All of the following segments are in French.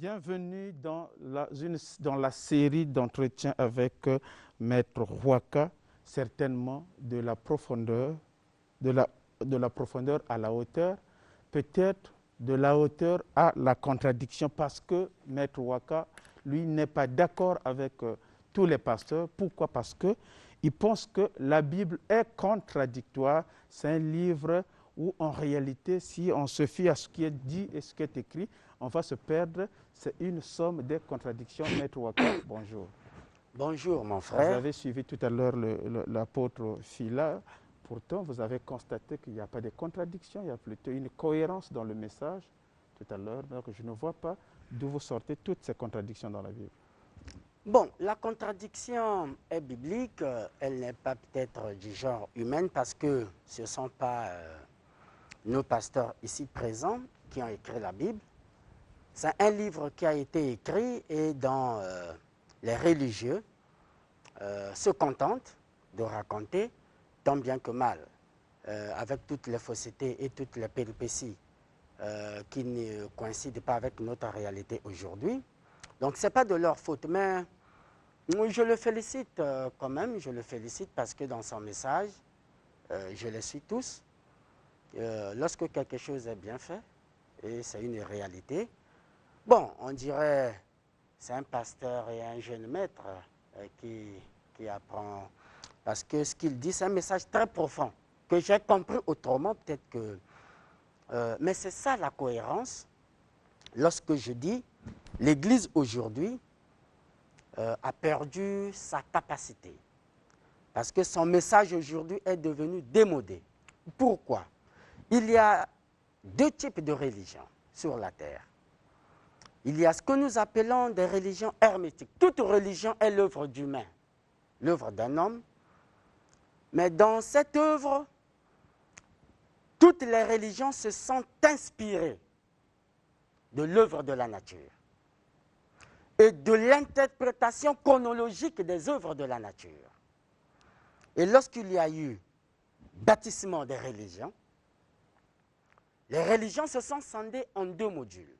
Bienvenue dans la série d'entretiens avec Maître Rwaka, certainement de la profondeur à la hauteur, peut-être de la hauteur à la contradiction, parce que Maître Rwaka, lui, n'est pas d'accord avec tous les pasteurs. Pourquoi? Parce qu'il pense que la Bible est contradictoire. C'est un livre où, en réalité, si on se fie à ce qui est dit et ce qui est écrit, on va se perdre. C'est une somme de contradictions. Maître Rwaka, bonjour. Bonjour, mon frère. Vous avez suivi tout à l'heure l'apôtre Phila. Pourtant, vous avez constaté qu'il n'y a pas de contradiction, il y a plutôt une cohérence dans le message tout à l'heure. Donc, je ne vois pas d'où vous sortez toutes ces contradictions dans la Bible. Bon, la contradiction est biblique, elle n'est pas peut-être du genre humain parce que ce ne sont pas nos pasteurs ici présents qui ont écrit la Bible. C'est un livre qui a été écrit et dont les religieux se contentent de raconter tant bien que mal, avec toutes les faussetés et toutes les péripéties qui ne coïncident pas avec notre réalité aujourd'hui. Donc, ce n'est pas de leur faute, mais je le félicite quand même, je le félicite parce que dans son message, je les suis tous. Lorsque quelque chose est bien fait, et c'est une réalité, bon, on dirait c'est un pasteur et un jeune maître qui apprend, parce que ce qu'il dit, c'est un message très profond, que j'ai compris autrement, peut-être que... mais c'est ça la cohérence, lorsque je dis l'Église aujourd'hui a perdu sa capacité. Parce que son message aujourd'hui est devenu démodé. Pourquoi? Il y a deux types de religions sur la terre. Il y a ce que nous appelons des religions hermétiques. Toute religion est l'œuvre d'humain, l'œuvre d'un homme. Mais dans cette œuvre, toutes les religions se sont inspirées de l'œuvre de la nature et de l'interprétation chronologique des œuvres de la nature. Et lorsqu'il y a eu bâtissement des religions, les religions se sont scindées en deux modules.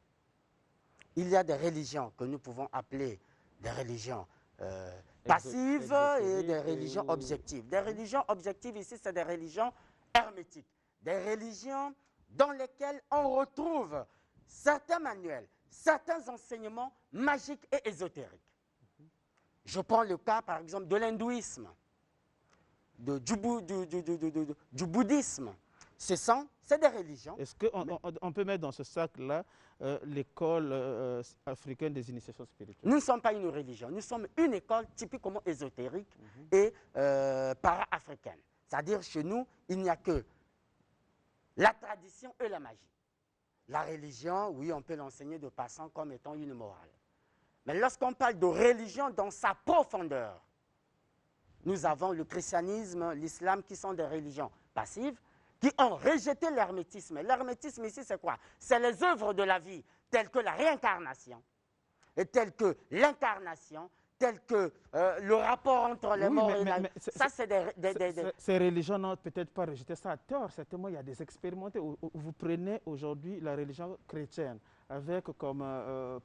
Il y a des religions que nous pouvons appeler des religions passives et des religions objectives. Des religions objectives ici, c'est des religions hermétiques. Des religions dans lesquelles on retrouve certains manuels, certains enseignements magiques et ésotériques. Je prends le cas, par exemple, de l'hindouisme, du bouddhisme. C'est des religions. Est-ce qu'on peut mettre dans ce sac-là l'école africaine des initiations spirituelles? Nous ne sommes pas une religion, nous sommes une école typiquement ésotérique et para-africaine. C'est-à-dire, chez nous, il n'y a que la tradition et la magie. La religion, oui, on peut l'enseigner de passant comme étant une morale. Mais lorsqu'on parle de religion dans sa profondeur, nous avons le christianisme, l'islam qui sont des religions passives, qui ont rejeté l'hermétisme. L'hermétisme ici, c'est quoi? C'est les œuvres de la vie, telles que la réincarnation, et telles que l'incarnation, telles que le rapport entre les morts et la vie. Ça, c'est Ces religions n'ont peut-être pas rejeté ça à tort. Certainement, il y a des expérimentés. Vous prenez aujourd'hui la religion chrétienne avec comme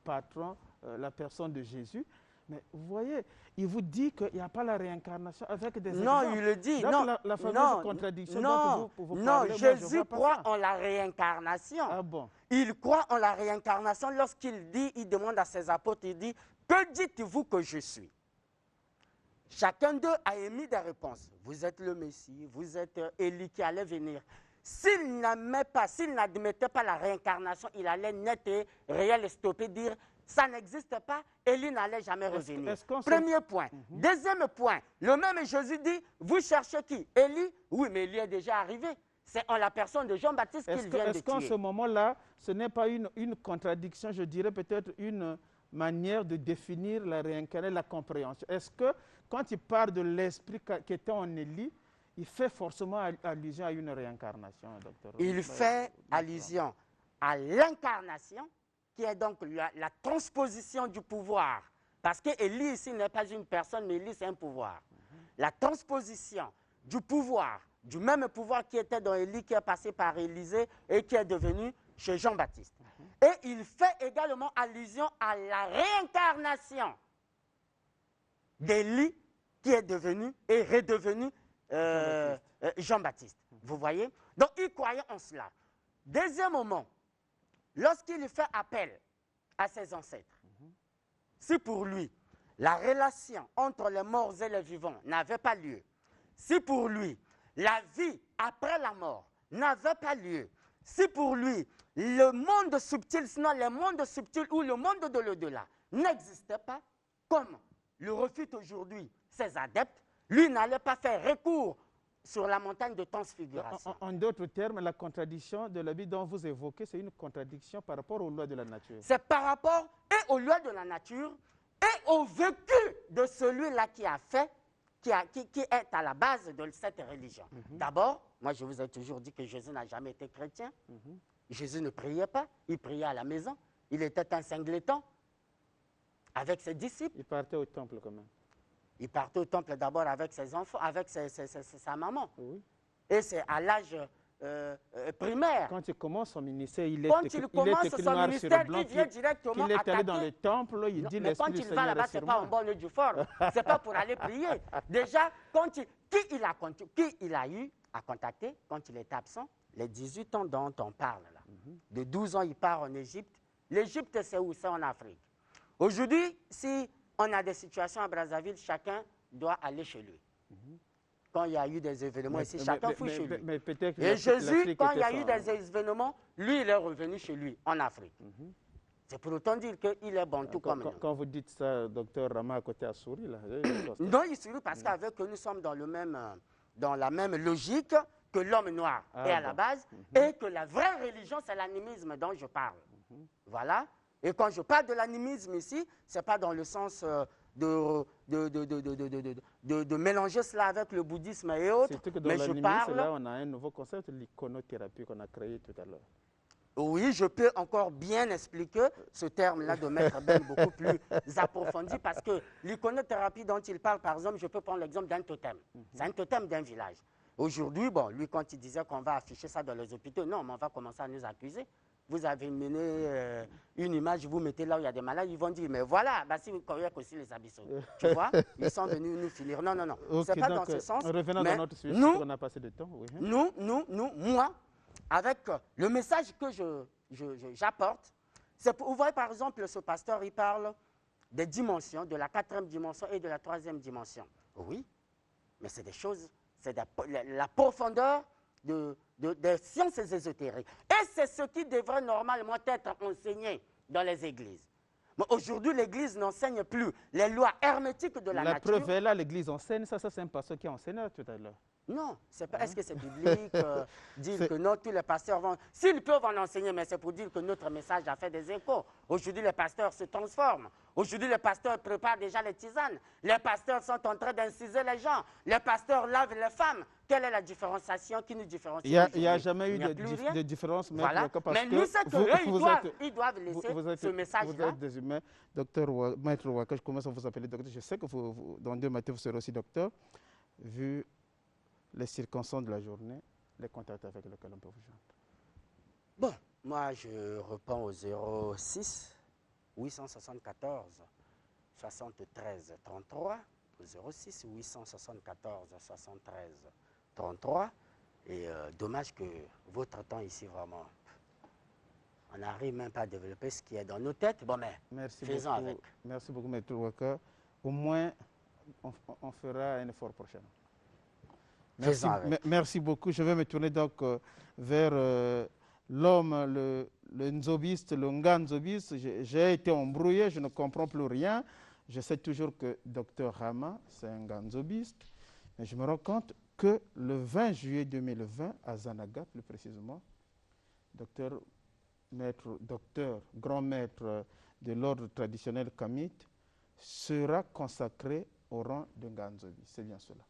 patron la personne de Jésus. Mais vous voyez, il vous dit qu'il n'y a pas la réincarnation avec des exemples. Non, il le dit. Donc, non, la fameuse contradiction dont vous non, parlez, Jésus croit en la réincarnation. Ah bon? Il croit en la réincarnation lorsqu'il dit, il demande à ses apôtres, il dit, que dites-vous que je suis? Chacun d'eux a émis des réponses. Vous êtes le Messie, vous êtes Élie qui allait venir. S'il n'admettait pas la réincarnation, il allait net et réel et stopper, dire, ça n'existe pas, Élie n'allait jamais revenir. Premier point. Deuxième point, le même Jésus dit, vous cherchez qui? Élie? Oui, mais Élie est déjà arrivé. C'est en la personne de Jean-Baptiste qu'il vient de tuer. Est-ce qu'en ce moment-là, ce n'est pas une contradiction, je dirais peut-être une manière de définir la réincarnation, la compréhension? Est-ce que quand il parle de l'esprit qui était en Élie, il fait forcément allusion à une réincarnation, docteur? Il fait allusion à l'incarnation, qui est donc la transposition du pouvoir. Parce que Élie ici n'est pas une personne, mais Élie c'est un pouvoir. La transposition du pouvoir, du même pouvoir qui était dans Élie, qui est passé par Élisée et qui est devenu chez Jean-Baptiste. Et il fait également allusion à la réincarnation d'Élie qui est devenu et redevenu Jean-Baptiste. Vous voyez? Donc, il croyait en cela. Deuxième moment, lorsqu'il fait appel à ses ancêtres, si pour lui, la relation entre les morts et les vivants n'avait pas lieu, si pour lui, la vie après la mort n'avait pas lieu, si pour lui, le monde subtil, sinon le monde subtil ou le monde de l'au-delà n'existait pas, comme le refutent aujourd'hui ses adeptes, lui n'allait pas faire recours sur la montagne de transfiguration. En d'autres termes, la contradiction de la Bible dont vous évoquez, c'est une contradiction par rapport aux lois de la nature. C'est par rapport et aux lois de la nature et au vécu de celui-là qui a fait, qui est à la base de cette religion. D'abord, moi je vous ai toujours dit que Jésus n'a jamais été chrétien. Jésus ne priait pas, il priait à la maison. Il était un singleton avec ses disciples. Il partait au temple quand même. Il partait au temple d'abord avec ses enfants, avec sa maman. Oui. Et c'est à l'âge primaire. Quand il commence son ministère, il est Quand il commence son ministère, il vient directement il est attaquer. allé dans le temple, il dit mais quand il va là-bas, ce n'est pas en bonne du fort. Ce n'est pas pour aller prier. Déjà, qui il a eu à contacter quand il était absent? Les 18 ans dont on parle là. De 12 ans, il part en Égypte. L'Égypte, c'est où? C'est en Afrique. Aujourd'hui, si on a des situations à Brazzaville, chacun doit aller chez lui. Quand il y a eu des événements ici, chacun fouille chez lui. Et Jésus, quand il y a eu des événements, lui, il est revenu chez lui, en Afrique. C'est pour autant dire qu'il est bon tout comme nous. Quand vous dites ça, docteur Rama à côté a souri là. Non, il sourit parce qu'avec nous sommes dans la même logique que l'homme noir est à la base et que la vraie religion, c'est l'animisme dont je parle. Voilà. Et quand je parle de l'animisme ici, ce n'est pas dans le sens de mélanger cela avec le bouddhisme et autres. Surtout que dans l'animisme, là, on a un nouveau concept, l'iconothérapie qu'on a créé tout à l'heure. Oui, je peux encore bien expliquer ce terme-là de Maître Ben beaucoup plus approfondi parce que l'iconothérapie dont il parle, par exemple, je peux prendre l'exemple d'un totem. C'est un totem d'un village. Aujourd'hui, bon, lui, quand il disait qu'on va afficher ça dans les hôpitaux, non, mais on va commencer à nous accuser. Vous avez mené une image, vous mettez là où il y a des malades, ils vont dire, mais voilà, bah, si vous connaissez aussi les abyssaux. Tu vois, ils sont venus nous finir. Non, non, non, okay, c'est pas dans ce sens. Revenons dans notre sujet, nous, on a passé de temps. Oui. Moi, avec le message que j'apporte, c'est pour, vous voyez par exemple, ce pasteur, il parle des dimensions, de la 4e dimension et de la 3e dimension. Oui, mais c'est des choses, c'est la profondeur des sciences ésotériques. Et c'est ce qui devrait normalement être enseigné dans les églises. Mais aujourd'hui, l'Église n'enseigne plus les lois hermétiques de la nature. La preuve est là, l'Église enseigne, ça c'est un pasteur qui enseignait tout à l'heure. Non, c'est pas. Est-ce que c'est biblique dire que non, tous les pasteurs vont... S'ils peuvent en enseigner, mais c'est pour dire que notre message a fait des échos. Aujourd'hui, les pasteurs se transforment. Aujourd'hui, les pasteurs préparent déjà les tisanes. Les pasteurs sont en train d'inciser les gens. Les pasteurs lavent les femmes. Quelle est la différenciation qui nous différencie? Il n'y a jamais eu de différence. Voilà. Mais nous, c'est qu'ils doivent laisser ce message-là. Vous êtes des humains. Maître Waka, je commence à vous appeler docteur. Je sais que dans 2 matins, vous serez aussi docteur. Vu les circonstances de la journée, les contacts avec lesquels on peut vous joindre. Bon, moi je réponds au 06 874 73 33, au 06 874 73 33. Et dommage que votre temps ici, vraiment, on n'arrive même pas à développer ce qui est dans nos têtes. Bon, mais faisons avec. Merci beaucoup, Maître Waka. Au moins, on fera un effort prochain. Merci beaucoup. Je vais me tourner donc vers l'homme, le nzobiste, le nganzobiste. J'ai été embrouillé, je ne comprends plus rien. Je sais toujours que Dr Rama, c'est un nganzobiste. Mais je me rends compte que le 20 juillet 2020, à Zanaga plus précisément, grand maître de l'ordre traditionnel kamite, sera consacré au rang de nganzobi. C'est bien cela.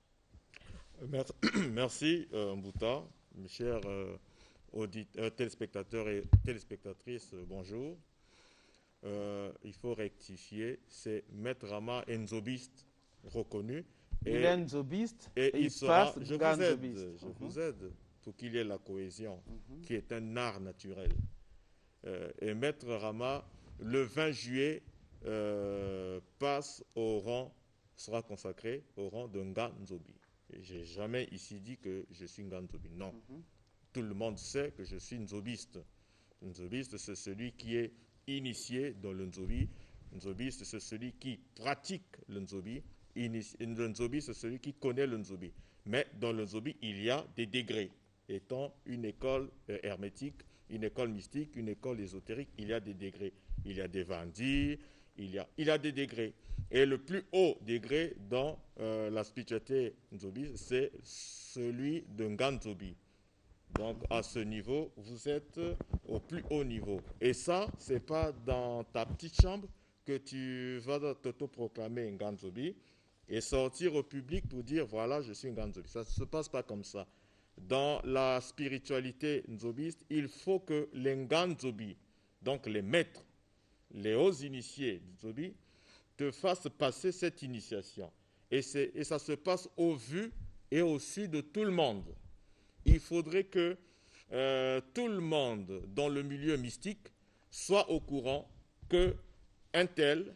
Merci, Mbouta, mes chers téléspectateurs et téléspectatrices, bonjour. Il faut rectifier, c'est Maître Rama, nzobiste reconnu. Il est nzobiste et il sera, je vous aide pour qu'il y ait la cohésion, qui est un art naturel. et Maître Rama, le 20 juillet, sera consacré au rang de Nganzobi. Je n'ai jamais ici dit que je suis Nganzobi. Non. Tout le monde sait que je suis nzobiste. Nzobiste, c'est celui qui est initié dans le nzobi. Nzobiste, c'est celui qui pratique le nzobi. Le nzobi, c'est celui qui connaît le nzobi. Mais dans le nzobi, il y a des degrés. Étant une école hermétique, une école mystique, une école ésotérique, il y a des degrés. Il y a des vandis, il y a des degrés. Et le plus haut degré dans la spiritualité nzobi, c'est celui de Nganzobi. Donc, à ce niveau, vous êtes au plus haut niveau. Et ça, ce n'est pas dans ta petite chambre que tu vas t'autoproclamer Nganzobi et sortir au public pour dire, voilà, je suis Nganzobi. Ça ne se passe pas comme ça. Dans la spiritualité nzobiste, il faut que les Nganzobi, donc les maîtres, les hauts initiés nzobi, te fassent passer cette initiation. Et ça se passe au vu et au su de tout le monde. Il faudrait que tout le monde dans le milieu mystique soit au courant qu'un tel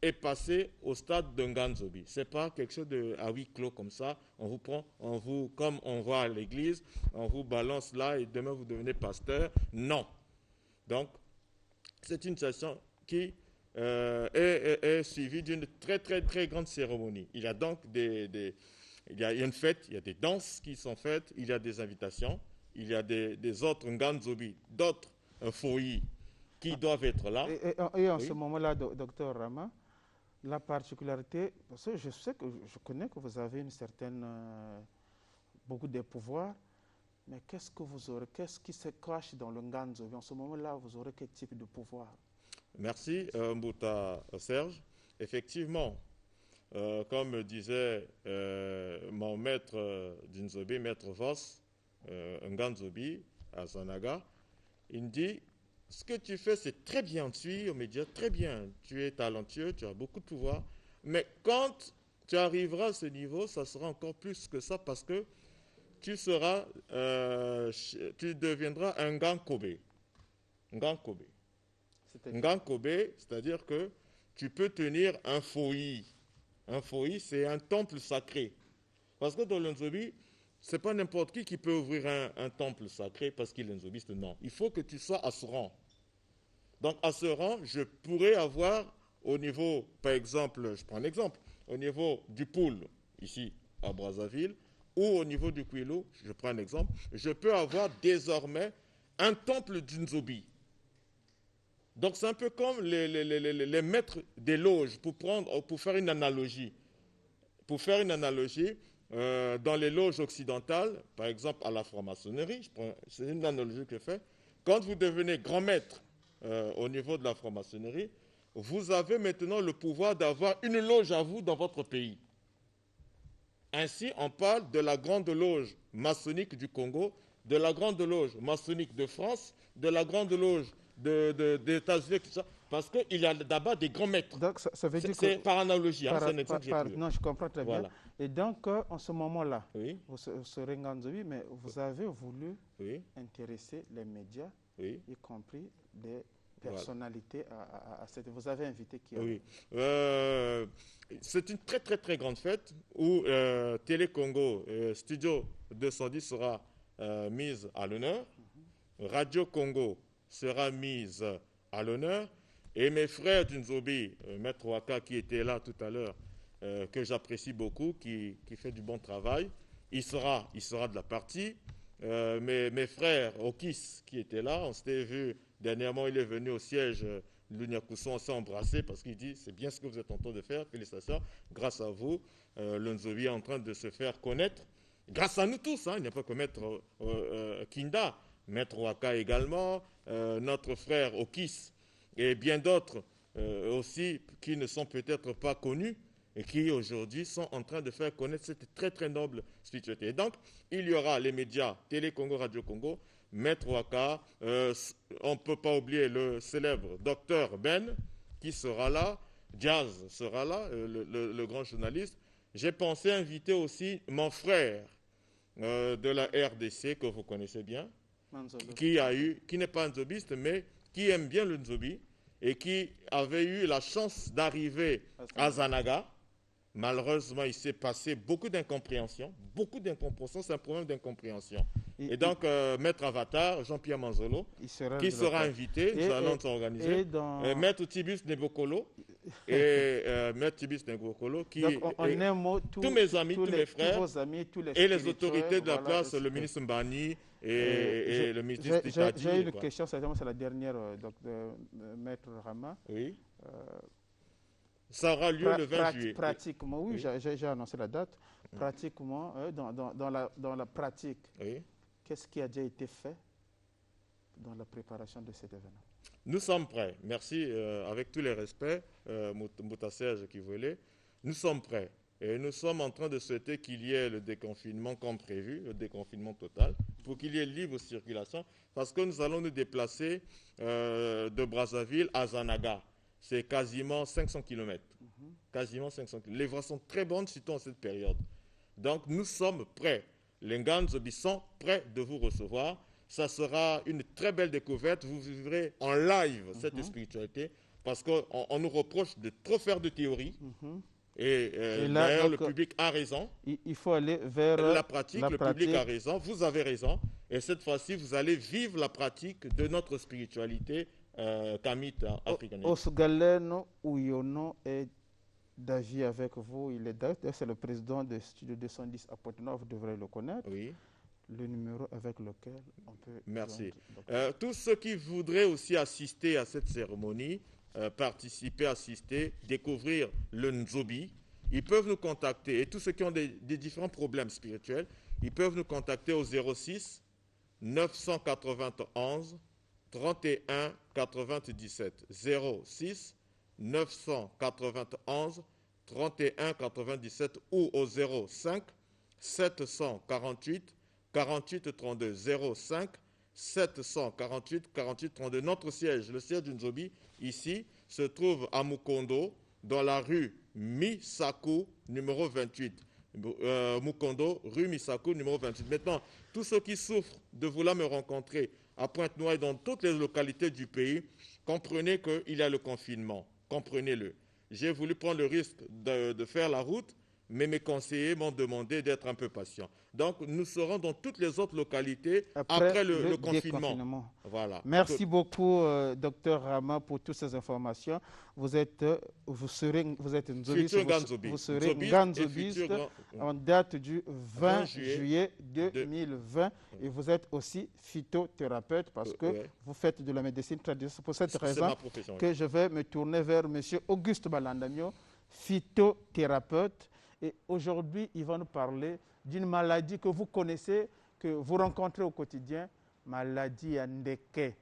est passé au stade d'un Nganzobi. Ce n'est pas quelque chose à huis clos comme ça. On vous prend, comme on va à l'église, on vous balance là et demain vous devenez pasteur. Non. Donc, c'est une situation qui est suivie d'une très très très grande cérémonie. Il y a donc il y a une fête, il y a des danses qui sont faites, il y a des invitations, il y a des autres Nganzobi, d'autres foyers qui doivent être là. Et en ce moment-là, docteur Rama, la particularité, parce que je connais que vous avez une certaine, beaucoup de pouvoirs, mais qu'est-ce qui se cache dans le Nganzobi? En ce moment-là, vous aurez quel type de pouvoir? Merci, Mbouta Serge. Effectivement, comme disait mon maître d'Inzobi, maître Voss, Nganzobi, à Zanaga, il me dit, ce que tu fais, c'est très bien, tu es aux médias, très bien, tu es talentueux, tu as beaucoup de pouvoir, mais quand tu arriveras à ce niveau, ça sera encore plus que ça parce que tu deviendras un Ngankobe. Ngankobe. Ngankobe, c'est-à-dire que tu peux tenir un foyi. Un foyi, c'est un temple sacré. Parce que dans le nzobi, ce n'est pas n'importe qui peut ouvrir un temple sacré parce qu'il est nzobiste, non. Il faut que tu sois à ce rang. Donc à ce rang, je pourrais avoir au niveau, par exemple, je prends un exemple, au niveau du Poul, ici à Brazzaville, ou au niveau du Kwilu, je prends un exemple, je peux avoir désormais un temple du nzobi. Donc c'est un peu comme les maîtres des loges, pour faire une analogie. Pour faire une analogie, dans les loges occidentales, par exemple à la franc-maçonnerie, c'est une analogie que je fais, quand vous devenez grand maître au niveau de la franc-maçonnerie, vous avez maintenant le pouvoir d'avoir une loge à vous dans votre pays. Ainsi, on parle de la grande loge maçonnique du Congo, de la grande loge maçonnique de France, de la grande loge des États-Unis, tout ça, parce qu'il y a d'abord des grands maîtres. Donc, ça veut dire que c'est par analogie, c'est un exemple non, je comprends très bien. Et donc, en ce moment-là, oui. vous serez Nganzobi, mais vous avez voulu oui. intéresser les médias, oui. y compris des personnalités à cette... Vous avez invité qui? Oui. C'est une très très très grande fête où Télé Congo, Studio 210 sera mise à l'honneur. Radio Congo sera mise à l'honneur. Et mes frères du Nzobi, Maître Waka qui était là tout à l'heure, que j'apprécie beaucoup, qui fait du bon travail, il sera de la partie. Mes frères Okis qui étaient là, on s'était vu dernièrement, il est venu au siège l'Uniakuson, on s'est embrassé parce qu'il dit c'est bien ce que vous êtes en train de faire, félicitations, grâce à vous, le Nzobi est en train de se faire connaître, grâce à nous tous, il n'y a pas que Maître Kinda, Maître Waka également, notre frère Okis et bien d'autres aussi qui ne sont peut-être pas connus et qui aujourd'hui sont en train de faire connaître cette très très noble spiritualité. Et donc, il y aura les médias, Télé Congo, Radio Congo, Maître Waka, on ne peut pas oublier le célèbre docteur Ben qui sera là, Jazz sera là, le grand journaliste. J'ai pensé inviter aussi mon frère de la RDC que vous connaissez bien, qui n'est pas un nzobiste, mais qui aime bien le Nzobi et qui avait eu la chance d'arriver à Zanaga. Malheureusement, il s'est passé beaucoup d'incompréhension. C'est un problème d'incompréhension. Et donc, Maître Avatar, Jean-Pierre Manzolo, qui sera invité, nous allons s'organiser. Maître Tibus Nebokolo et Maître Tibus Nebokolo, qui donc, en un mot, tous mes amis, tous mes frères, tous vos amis, tous les et les autorités de la voilà, place, le ministre Mbani et le ministre Titati. J'ai une question, certainement c'est la dernière, Maître Rama. Oui. Ça aura lieu le 20 juillet. Pratiquement, oui, j'ai annoncé la date. Pratiquement, dans la pratique, qu'est-ce qui a déjà été fait dans la préparation de cet événement? Nous sommes prêts. Merci, avec tous les respects, Mouta Serge qui voulait. Nous sommes prêts. Et nous sommes en train de souhaiter qu'il y ait le déconfinement comme prévu, le déconfinement total, pour qu'il y ait libre circulation, parce que nous allons nous déplacer de Brazzaville à Zanaga. C'est quasiment 500 km. Quasiment 500 km. Les voies sont très bonnes, surtout en cette période. Donc, nous sommes prêts. Les Ngandzobi sont prêts de vous recevoir. Ça sera une très belle découverte. Vous vivrez en live cette spiritualité, parce qu'on nous reproche de trop faire de théorie. Et d'ailleurs, le public a raison. Il faut aller vers la pratique. Le public a raison. Vous avez raison. Et cette fois-ci, vous allez vivre la pratique de notre spiritualité Kamite africaine. Osgaleno Ouyono est d'avis avec vous. Il est c'est le président de Studio 210 à Pointe-Noire. Vous devrez le connaître. Oui. Le numéro avec lequel on peut... Merci. Tous ceux qui voudraient aussi assister à cette cérémonie, participer, assister, découvrir le Nzobi, ils peuvent nous contacter. Et tous ceux qui ont des différents problèmes spirituels, ils peuvent nous contacter au 06 991 31 97. 06 991 31 97 ou au 05 748 48 32. 05 748 48 32. Notre siège, le siège du Nzobi, ici, se trouve à Mukondo, dans la rue Misaku, numéro 28. Mukondo, rue Misaku, numéro 28. Maintenant, tous ceux qui souffrent de vouloir me rencontrer à Pointe-Noire et dans toutes les localités du pays, comprenez qu'il y a le confinement. Comprenez-le. J'ai voulu prendre le risque de faire la route, mais mes conseillers m'ont demandé d'être un peu patient. Donc, nous serons dans toutes les autres localités après le confinement. Voilà. Merci beaucoup, Dr Rama, pour toutes ces informations. Vous êtes Nzobiste, vous serez Nganzobiste en date du 20 juillet 2020. Et vous êtes aussi phytothérapeute parce que vous faites de la médecine traditionnelle. C'est pour cette raison que je vais me tourner vers M. Auguste Balandamio, phytothérapeute. Et aujourd'hui, il va nous parler d'une maladie que vous connaissez, que vous rencontrez au quotidien, maladie Ndeke.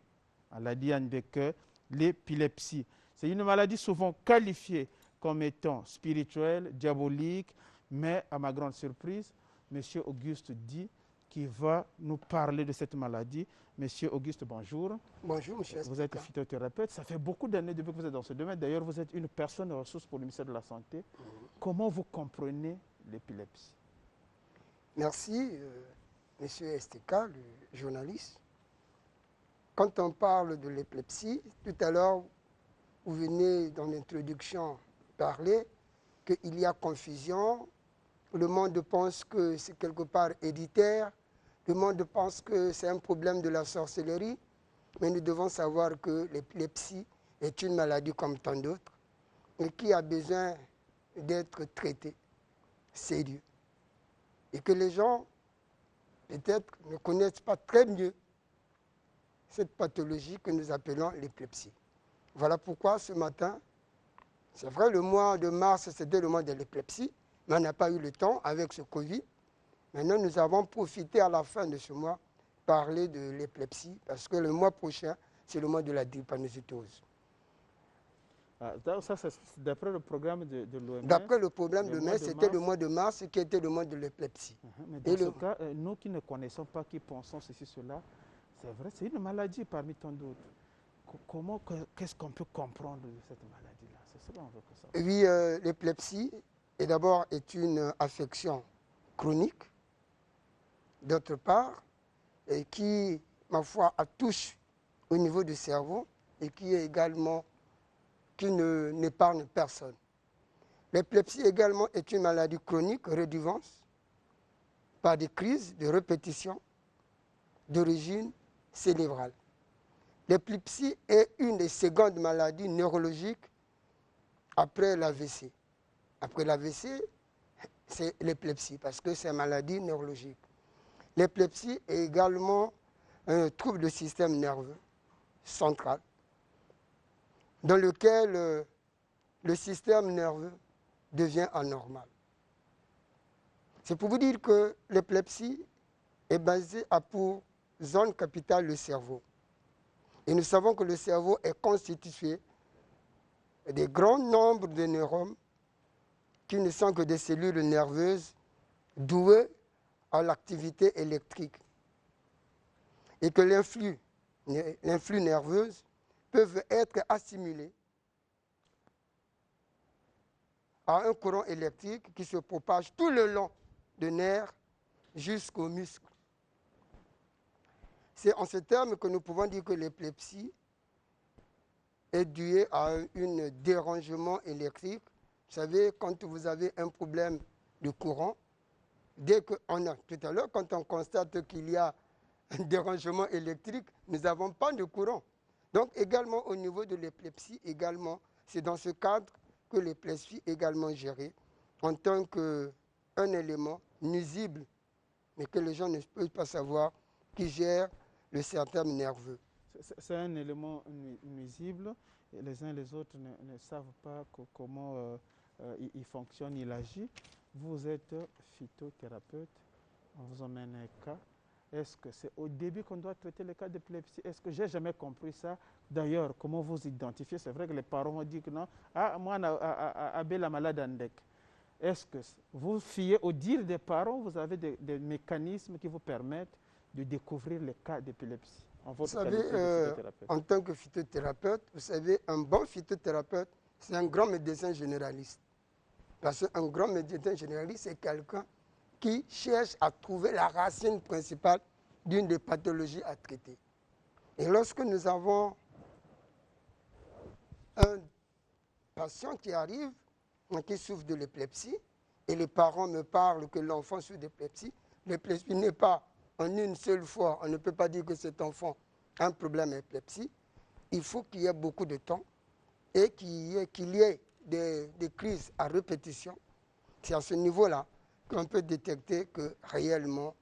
Maladie Ndeke, l'épilepsie. C'est une maladie souvent qualifiée comme étant spirituelle, diabolique, mais à ma grande surprise, M. Auguste dit qu'il va nous parler de cette maladie. Monsieur Auguste, bonjour. Bonjour, monsieur. Vous êtes phytothérapeute. Ça fait beaucoup d'années depuis que vous êtes dans ce domaine. D'ailleurs, vous êtes une personne ressource pour le ministère de la Santé. Comment vous comprenez l'épilepsie? Merci, monsieur STK, le journaliste. Quand on parle de l'épilepsie, tout à l'heure, vous venez dans l'introduction parler qu'il y a confusion. Le monde pense que c'est quelque part héréditaire. Le monde pense que c'est un problème de la sorcellerie. Mais nous devons savoir que l'épilepsie est une maladie comme tant d'autres et qui a besoin d'être traitée sérieux. Et que les gens, peut-être, ne connaissent pas très mieux cette pathologie que nous appelons l'épilepsie. Voilà pourquoi ce matin, c'est vrai, le mois de mars, c'était le mois de l'épilepsie, mais on n'a pas eu le temps avec ce Covid. Maintenant, nous avons profité à la fin de ce mois parler de l'épilepsie, parce que le mois prochain, c'est le mois de la drépanocytose. Ça, c'est d'après le programme de l'OMS. D'après le programme de l'OMS, c'était le mois de mars qui était le mois de l'épilepsie. Mais dans ce cas, nous qui ne connaissons pas, qui pensons ceci, cela, c'est vrai, c'est une maladie parmi tant d'autres. Qu'est-ce qu'on peut comprendre de cette maladie-là? C'est ça qu'on veut savoir. Oui, l'épilepsie, d'abord, est une affection chronique, d'autre part, et qui, ma foi, touche au niveau du cerveau, et qui n'épargne personne. L'épilepsie également est une maladie chronique redivance par des crises de répétition d'origine cérébrale. L'épilepsie est une des secondes maladies neurologiques après l'AVC. Après l'AVC, c'est l'épilepsie parce que c'est une maladie neurologique. L'épilepsie est également un trouble du système nerveux central dans lequel le système nerveux devient anormal. C'est pour vous dire que l'épilepsie est basée pour zone capitale le cerveau. Et nous savons que le cerveau est constitué de grands nombres de neurones qui ne sont que des cellules nerveuses douées à l'activité électrique. Et que l'influx nerveux peut être assimilé à un courant électrique qui se propage tout le long de nerfs jusqu'aux muscles. C'est en ces termes que nous pouvons dire que l'épilepsie est due à un dérangement électrique. Vous savez, quand vous avez un problème de courant, tout à l'heure, quand on constate qu'il y a un dérangement électrique, nous n'avons pas de courant. Donc également au niveau de l'épilepsie, c'est dans ce cadre que l'épilepsie est également gérée en tant qu'un élément nuisible, mais que les gens ne peuvent pas savoir, qui gère le système nerveux. C'est un élément nuisible et les uns et les autres ne savent pas comment il fonctionne, il agit. Vous êtes phytothérapeute, on vous emmène un cas. Est-ce que c'est au début qu'on doit traiter les cas d'épilepsie? Est-ce que j'ai jamais compris ça? D'ailleurs, comment vous identifiez? C'est vrai que les parents vont dire que non, moi, j'ai la malade Andek. Est-ce que vous fiez au dire des parents? Vous avez des mécanismes qui vous permettent de découvrir les cas d'épilepsie? Vous savez, en tant que phytothérapeute, vous savez, un bon phytothérapeute, c'est un grand médecin généraliste. Parce qu'un grand médecin généraliste, c'est quelqu'un qui cherche à trouver la racine principale d'une des pathologies à traiter. Et lorsque nous avons un patient qui arrive, qui souffre de l'épilepsie, et les parents me parlent que l'enfant souffre d'épilepsie, l'épilepsie n'est pas en une seule fois, on ne peut pas dire que cet enfant a un problème d'épilepsie. Il faut qu'il y ait beaucoup de temps et qu'il y ait des crises à répétition. C'est à ce niveau-là qu'on peut détecter que réellement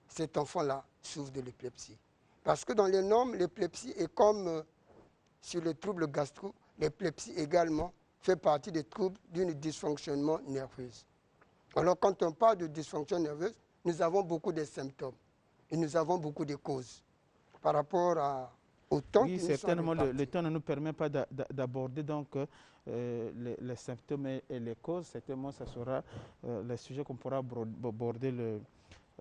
cet enfant-là souffre de l'épilepsie. Parce que dans les normes, l'épilepsie est comme sur les troubles gastro, l'épilepsie également fait partie des troubles d'un dysfonctionnement nerveux. Alors quand on parle de dysfonction nerveuse, nous avons beaucoup de symptômes et nous avons beaucoup de causes par rapport au temps qui nous sont répartis. Certainement, le temps ne nous permet pas d'aborder donc les symptômes et les causes. Certainement, ce sera le sujet qu'on pourra aborder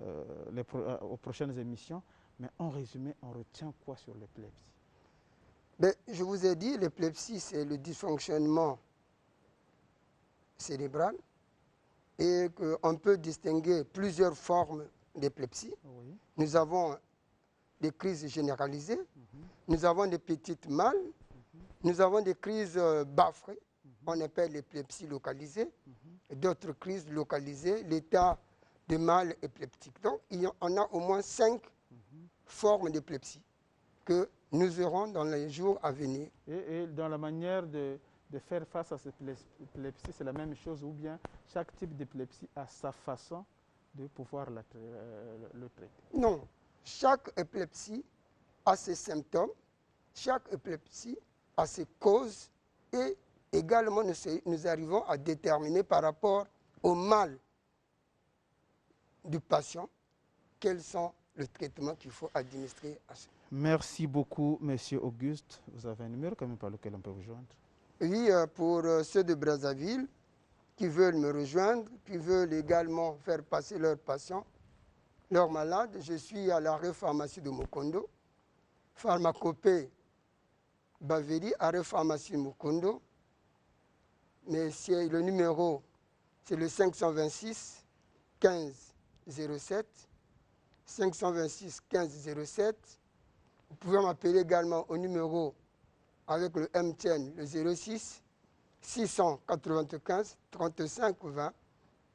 aux prochaines émissions. Mais en résumé, on retient quoi sur l'épilepsie? Je vous ai dit, l'épilepsie, c'est le dysfonctionnement cérébral et qu'on peut distinguer plusieurs formes d'épilepsie. Oui. Nous avons des crises généralisées, nous avons des petites mâles, nous avons des crises baffrées, on appelle l'épilepsie localisée, d'autres crises localisées, l'état de mal épileptique. Donc, on a au moins 5 formes d'épilepsie que nous aurons dans les jours à venir. Et dans la manière de faire face à cette épilepsie, c'est la même chose ou bien chaque type d'épilepsie a sa façon de pouvoir le traiter? Non, chaque épilepsie a ses symptômes, chaque épilepsie a ses causes et également nous arrivons à déterminer par rapport au mal du patient quels sont les traitements qu'il faut administrer à ce. Merci beaucoup, Monsieur Auguste. Vous avez un numéro quand même par lequel on peut vous joindre? Oui, pour ceux de Brazzaville qui veulent me rejoindre, qui veulent également faire passer leurs patients, leurs malades, je suis à l'arrêt pharmacie de Mukondo, pharmacopée Baveri, arrêt pharmacie Mukondo. Mais le numéro, c'est le 526 15 07. 526 15 07. Vous pouvez m'appeler également au numéro avec le MTN, le 06 695 35 20.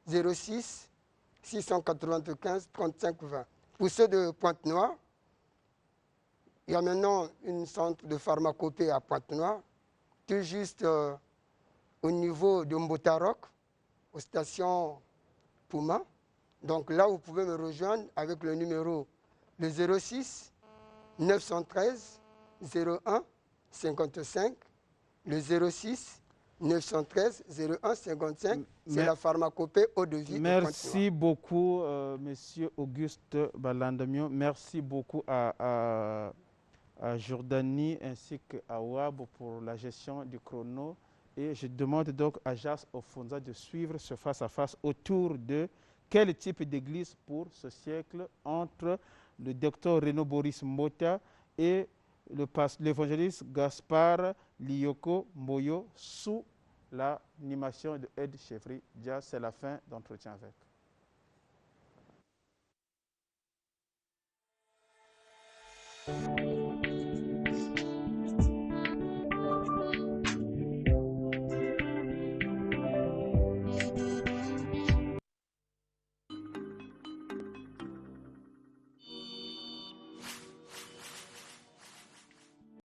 06 695 35 20. Pour ceux de Pointe-Noire, il y a maintenant une centre de pharmacopée à Pointe-Noire, tout juste au niveau de Mbotarok, aux stations Puma. Donc là, vous pouvez me rejoindre avec le numéro le 06 913 01 55. Le 06 913 01 55, c'est la pharmacopée eau de vie. Merci beaucoup, Monsieur Auguste Balandamion. Merci beaucoup à Jordanie ainsi qu'à Wab pour la gestion du chrono. Et je demande donc à Jas Ofonza de suivre ce face-à-face autour de quel type d'église pour ce siècle entre le docteur Renaud Boris Mota et l'évangéliste Gaspard Lioko Moyo sous l'animation de Ed Chevry. Déjà, c'est la fin d'entretien avec.